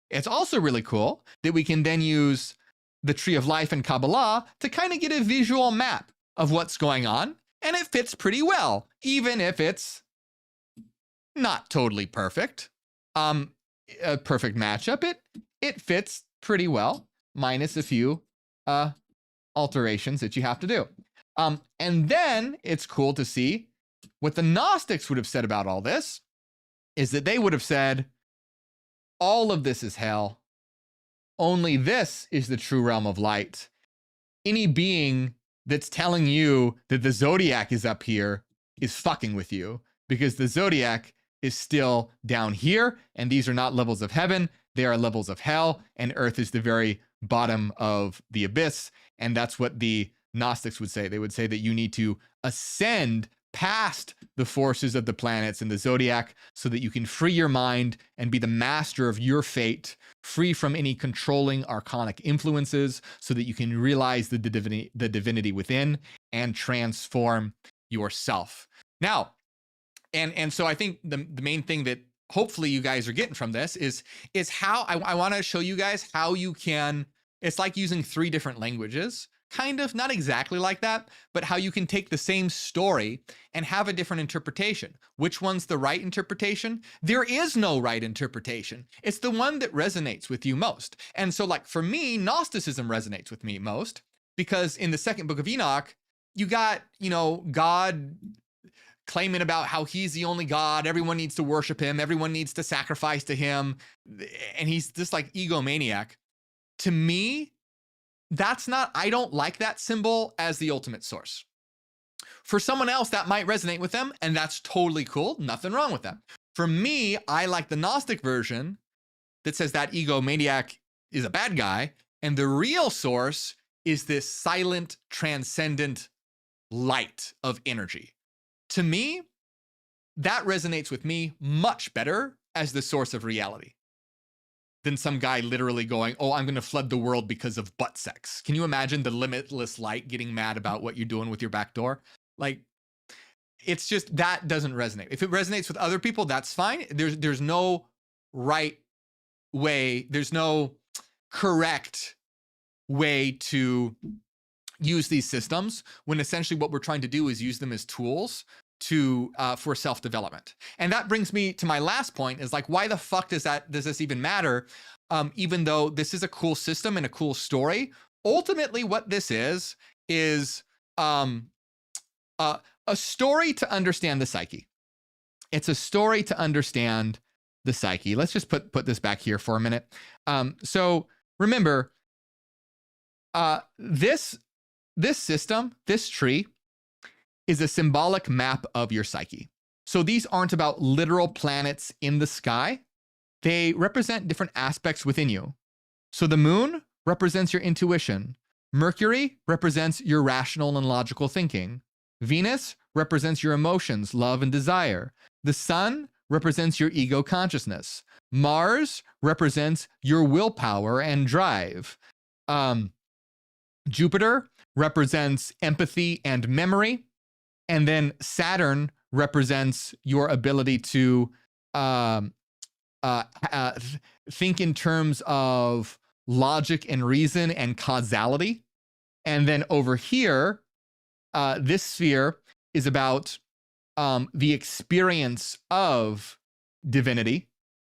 It's also really cool that we can then use the Tree of Life and Kabbala to kind of get a visual map of what's going on, and it fits pretty well, even if it's not totally perfect. A perfect matchup. It fits pretty well, minus a few alterations that you have to do. And then it's cool to see what the Gnostics would have said about all this is that they would have said, all of this is hell. Only this is the true realm of light. Any being that's telling you that the zodiac is up here is fucking with you, because the zodiac is still down here, and these are not levels of heaven. They are levels of hell, and Earth is the very bottom of the abyss. And that's what the Gnostics would say. They would say that you need to ascend past the forces of the planets and the zodiac so that you can free your mind and be the master of your fate, free from any controlling archonic influences, so that you can realize the divinity within and transform yourself. Now, and so I think the main thing that hopefully you guys are getting from this is how I want to show you guys how you can, it's like using 3 different languages. Kind of, not exactly like that, but how you can take the same story and have a different interpretation. Which one's the right interpretation? There is no right interpretation. It's the one that resonates with you most. And so like for me, Gnosticism resonates with me most because in the Second Book of Enoch, you got, God claiming about how he's the only God, everyone needs to worship him, everyone needs to sacrifice to him, and he's this like egomaniac. To me, I don't like that symbol as the ultimate source. For someone else, that might resonate with them, and that's totally cool. Nothing wrong with that. For me, I like the Gnostic version that says that egomaniac is a bad guy, and the real source is this silent, transcendent light of energy. To me, that resonates with me much better as the source of reality than some guy literally going, oh, I'm going to flood the world because of butt sex. Can you imagine the limitless light getting mad about what you're doing with your back door? Like, it's just, that doesn't resonate. If it resonates with other people, that's fine. There's no right way. There's no correct way to use these systems when essentially what we're trying to do is use them as tools for self-development. And that brings me to my last point is like, why the fuck does this even matter? Even though this is a cool system and a cool story, ultimately what this is a story to understand the psyche. It's a story to understand the psyche. Let's just put this back here for a minute. So remember, this system, this tree, is a symbolic map of your psyche. So these aren't about literal planets in the sky. They represent different aspects within you. So the moon represents your intuition. Mercury represents your rational and logical thinking. Venus represents your emotions, love, and desire. The sun represents your ego consciousness. Mars represents your willpower and drive. Jupiter represents empathy and memory. And then Saturn represents your ability to think in terms of logic and reason and causality. And then over here, this sphere is about the experience of divinity.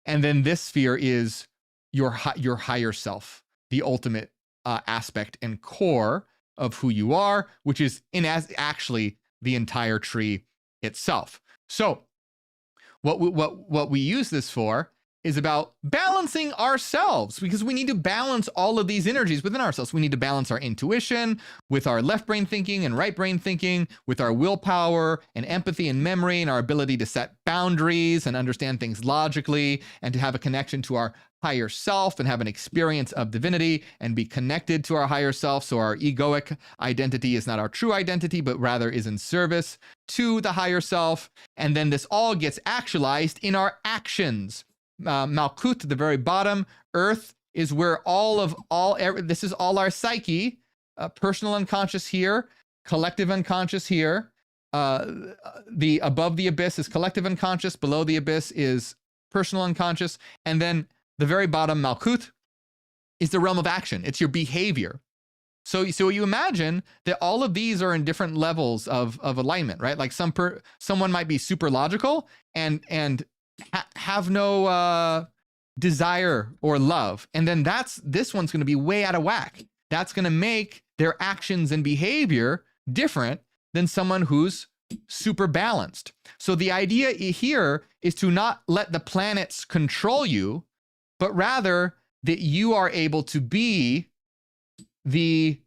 And then this sphere is your higher self, the ultimate aspect and core of who you are, which is actually the entire tree itself. So what we use this for is about balancing ourselves, because we need to balance all of these energies within ourselves. We need to balance our intuition with our left brain thinking and right brain thinking, with our willpower and empathy and memory and our ability to set boundaries and understand things logically and to have a connection to our higher self and have an experience of divinity and be connected to our higher self. So our egoic identity is not our true identity, but rather is in service to the higher self. And then this all gets actualized in our actions. Malkut, the very bottom, earth is where this is all our psyche, personal unconscious here, collective unconscious here. The above the abyss is collective unconscious, below the abyss is personal unconscious, and then the very bottom, Malkut, is the realm of action. It's your behavior. So you imagine that all of these are in different levels of alignment, right? Like someone might be super logical and have no desire or love. And then this one's going to be way out of whack. That's going to make their actions and behavior different than someone who's super balanced. So the idea here is to not let the planets control you, but rather that you are able to be the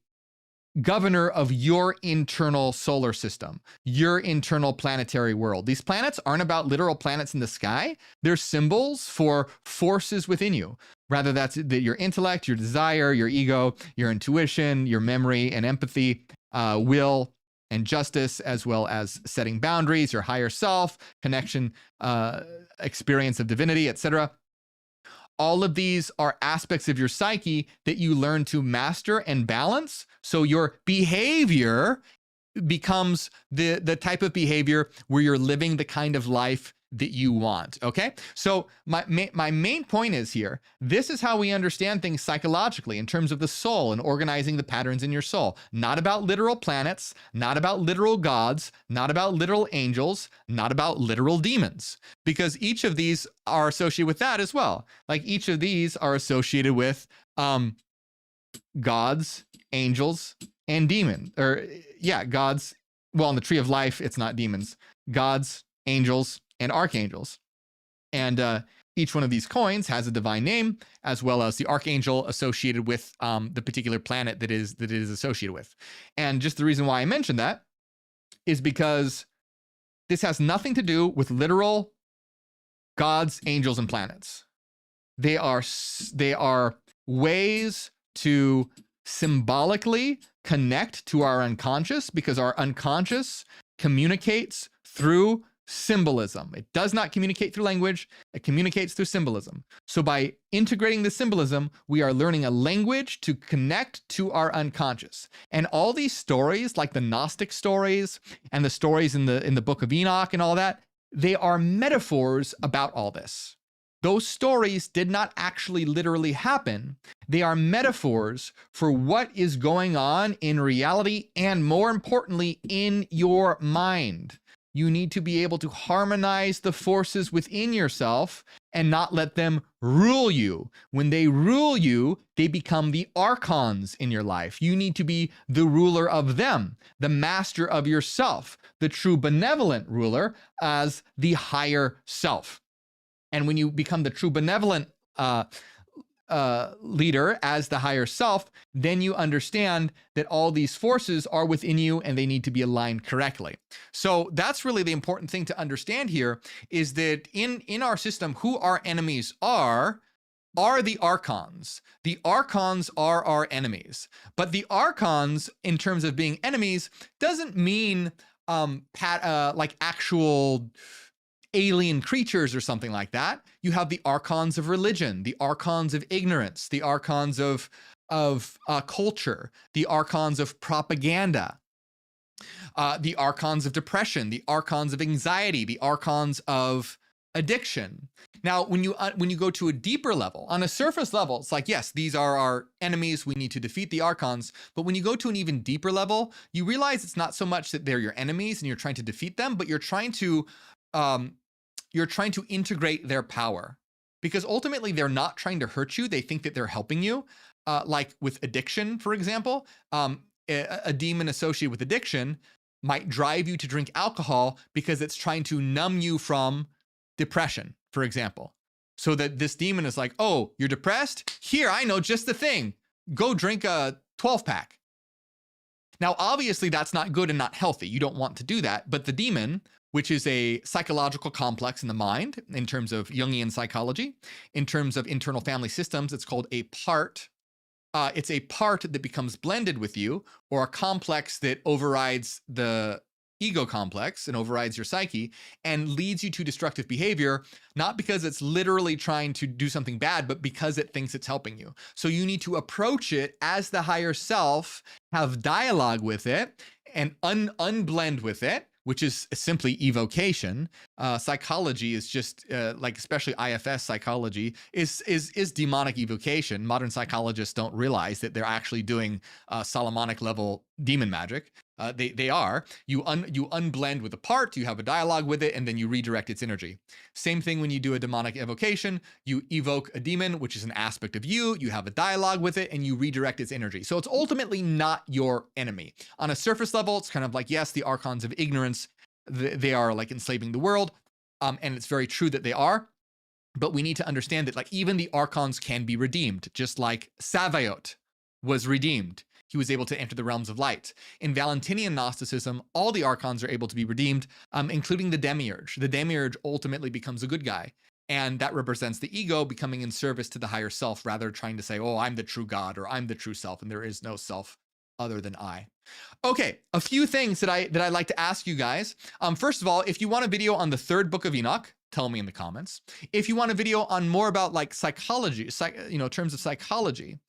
governor of your internal solar system, your internal planetary world. These planets aren't about literal planets in the sky. They're symbols for forces within you. Rather, that's your intellect, your desire, your ego, your intuition, your memory and empathy, will and justice, as well as setting boundaries, your higher self, connection, experience of divinity, etc. All of these are aspects of your psyche that you learn to master and balance. So your behavior becomes the type of behavior where you're living the kind of life that you want, okay? So my main point is here, this is how we understand things psychologically in terms of the soul and organizing the patterns in your soul. Not about literal planets, not about literal gods, not about literal angels, not about literal demons, because each of these are associated with that as well. Like each of these are associated with gods, angels, and demons. Gods. Well, in the tree of life, it's not demons. Gods, angels, and archangels. And each one of these coins has a divine name, as well as the archangel associated with the particular planet that it is associated with. And just the reason why I mentioned that is because this has nothing to do with literal gods, angels, and planets. They are ways to symbolically connect to our unconscious, because our unconscious communicates through symbolism. It does not communicate through language. It communicates through symbolism. So by integrating the symbolism, we are learning a language to connect to our unconscious. And all these stories, like the Gnostic stories and the stories in the Book of Enoch and all that, they are metaphors about all this. Those stories did not actually literally happen. They are metaphors for what is going on in reality, and more importantly, in your mind. You need to be able to harmonize the forces within yourself and not let them rule you. When they rule you, they become the archons in your life. You need to be the ruler of them, the master of yourself, the true benevolent ruler as the higher self. And when you become the true benevolent leader as the higher self, then you understand that all these forces are within you and they need to be aligned correctly. So that's really the important thing to understand here, is that in our system, who our enemies are the archons. The archons are our enemies. But the archons, in terms of being enemies, doesn't mean like actual alien creatures or something like that. You have the archons of religion, the archons of ignorance, the archons of culture, the archons of propaganda, the archons of depression, the archons of anxiety, the archons of addiction. Now, when you go to a deeper level, on a surface level, it's like, yes, these are our enemies. We need to defeat the archons. But when you go to an even deeper level, you realize it's not so much that they're your enemies and you're trying to defeat them, but you're trying to integrate their power, because ultimately they're not trying to hurt you. They think that they're helping you. Like with addiction, for example, a demon associated with addiction might drive you to drink alcohol because it's trying to numb you from depression, for example. So that this demon is like, oh, you're depressed? Here, I know just the thing. Go drink a 12-pack. Now, obviously, that's not good and not healthy. You don't want to do that. But the demon, which is a psychological complex in the mind, in terms of Jungian psychology, in terms of internal family systems, it's called a part. It's a part that becomes blended with you, or a complex that overrides the ego complex and overrides your psyche and leads you to destructive behavior, not because it's literally trying to do something bad, but because it thinks it's helping you. So you need to approach it as the higher self, have dialogue with it, and unblend with it, which is simply evocation. Psychology is just like, especially IFS psychology is demonic evocation. Modern psychologists don't realize that they're actually doing Solomonic level demon magic. They are. You unblend with a part, you have a dialogue with it, and then you redirect its energy. Same thing when you do a demonic evocation. You evoke a demon, which is an aspect of you, you have a dialogue with it, and you redirect its energy. So it's ultimately not your enemy. On a surface level, it's kind of like, yes, the archons of ignorance, they are like enslaving the world, and it's very true that they are. But we need to understand that like even the archons can be redeemed, just like Sabaoth was redeemed. He was able to enter the realms of light. In Valentinian Gnosticism, all the archons are able to be redeemed, including the demiurge. The demiurge ultimately becomes a good guy. And that represents the ego becoming in service to the higher self, rather trying to say, oh, I'm the true God, or I'm the true self, and there is no self other than I. Okay, a few things that I'd like to ask you guys. First of all, if you want a video on the third book of Enoch, tell me in the comments. If you want a video on more about like psychology, terms of psychology,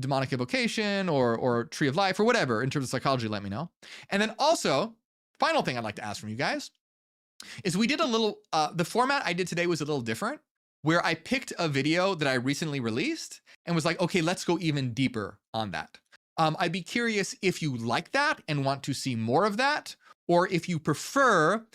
demonic evocation or tree of life or whatever in terms of psychology, let me know. And then also, final thing I'd like to ask from you guys is we did a little, the format I did today was a little different, where I picked a video that I recently released and was like, okay, let's go even deeper on that. I'd be curious if you like that and want to see more of that, or if you prefer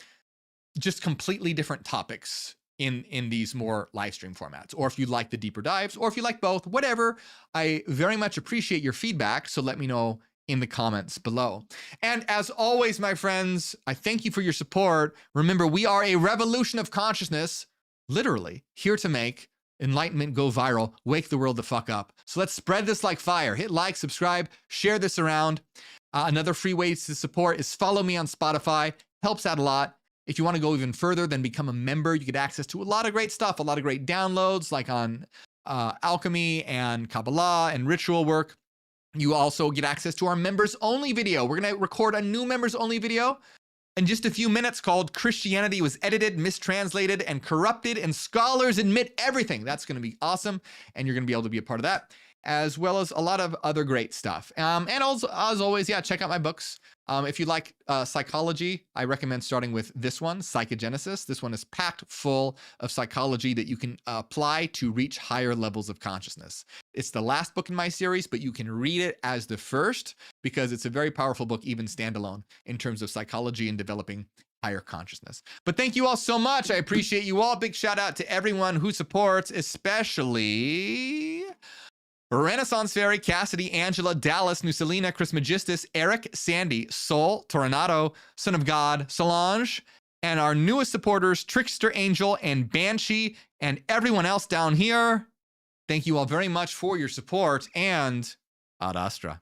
just completely different topics in these more live stream formats, or if you like the deeper dives, or if you like both, whatever. I very much appreciate your feedback, so let me know in the comments below. And as always, my friends, I thank you for your support. Remember, we are a revolution of consciousness, literally, here to make enlightenment go viral, wake the world the fuck up. So let's spread this like fire. Hit like, subscribe, share this around. Another free way to support is follow me on Spotify. Helps out a lot. If you want to go even further, then become a member. You get access to a lot of great stuff, a lot of great downloads, like on alchemy and Kabbala and ritual work. You also get access to our members only video. We're going to record a new members only video in just a few minutes called Christianity Was Edited, Mistranslated, and Corrupted, and Scholars Admit Everything. That's going to be awesome, and you're going to be able to be a part of that, as well as a lot of other great stuff. And also, as always, yeah, check out my books. If you like psychology, I recommend starting with this one, Psychogenesis. This one is packed full of psychology that you can apply to reach higher levels of consciousness. It's the last book in my series, but you can read it as the first because it's a very powerful book, even standalone, in terms of psychology and developing higher consciousness. But thank you all so much. I appreciate you all. Big shout out to everyone who supports, especially Renaissance Fairy, Cassidy, Angela, Dallas, Nusalina, Chris Magistus, Eric, Sandy, Sol, Tornado, Son of God, Solange, and our newest supporters, Trickster Angel and Banshee, and everyone else down here. Thank you all very much for your support, and Ad Astra.